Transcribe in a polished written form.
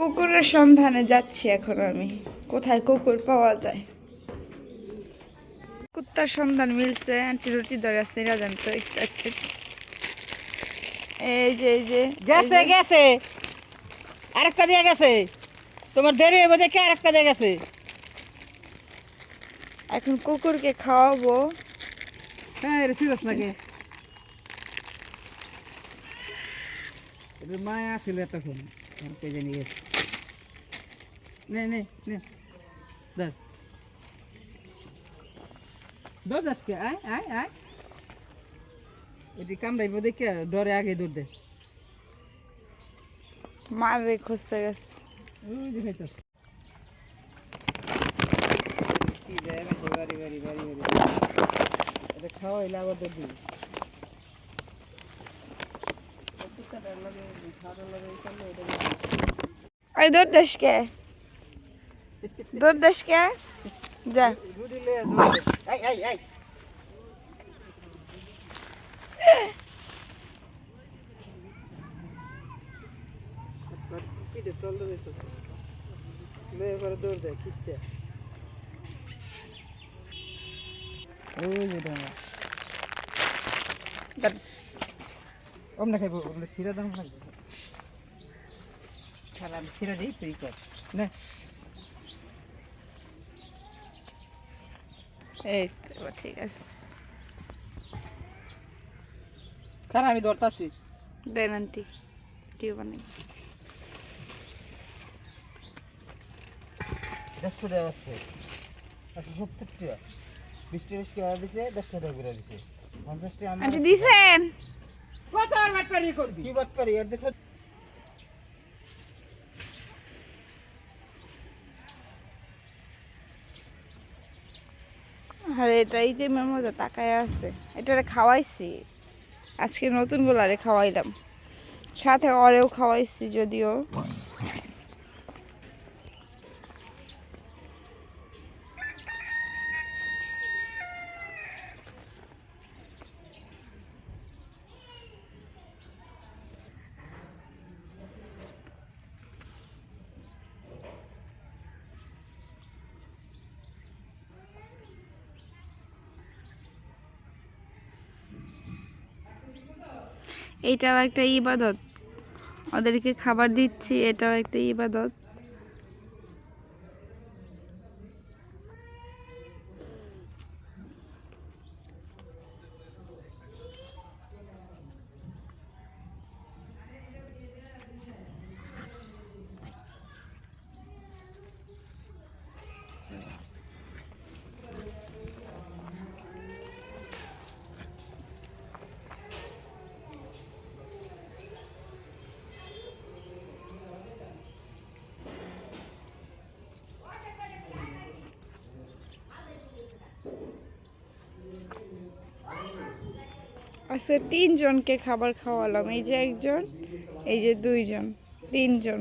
কুকুরের সন্ধানে যাচ্ছি এখন আমি, কোথায় কুকুর পাওয়া যায়। কুত্তার সন্ধান মিলছে, আন্টি রুটি ধরে আছে, এরা জানতো একটু। এই যে গেছে গেছে, আরেকটা দিয়ে গেছে। তোমার দেরি হবে দেখে আরেকটা দিয়ে গেছে। এখন কুকুরকে খাওয়াবো। হ্যাঁ সিরিয়াস নাকি মায়া ছিল এতক্ষণ পেজে নিয়ে গেছে। নে নে নে ধর ধর আজকে আয় আয় আয়। এটি কামড়াইব দেখে ডরে আগে দৌড় দে। মারে খুঁজতে গেছে। ওই যে খাইতাছে। কি যায় না বাড়ি বাড়ি বাড়ি বাড়ি এটা খাওয়াইলে আবার দৌড় দিবি। এই দৌড় দেশকে, দৌড় দেশকে যা। রুডিলে দৌড় দে। আয় আয় আয়। পিঠে তল ধরে তো লয়ে করে দৌড় দেয় খিচ্ছে। ওই যে এটা অমনে খাইব, বলে সিরা দাম লাগবে। খালা আমি সিরা দিই তুই কর না। এই তো ঠিক আছে, খানা আমি ধরতাছি। দেন আন্টি টিউ বানাই। 150 টাকা যাচ্ছে, 170 টাকা 20 টাকা দিছে, 150 টাকা করে দিছে, 50 টাকা আমার। আন্টি দিছেন কত আর বাটপারি করবি? কি বাটপারি আর দেখ। আর এটাই যে মধ্যে তাকায় আছে, এটারে খাওয়াইছি আজকে, নতুন গোলারে খাওয়াইলাম, সাথে ওরেও খাওয়াইছি যদিও। এইটাও একটা ইবাদত, ওদেরকে খাবার দিচ্ছি, এটাও একটা ইবাদত। আচ্ছা 3 জনকে খাবার খাওয়ালাম, এই যে একজন, এই যে 2 জন, 3 জন।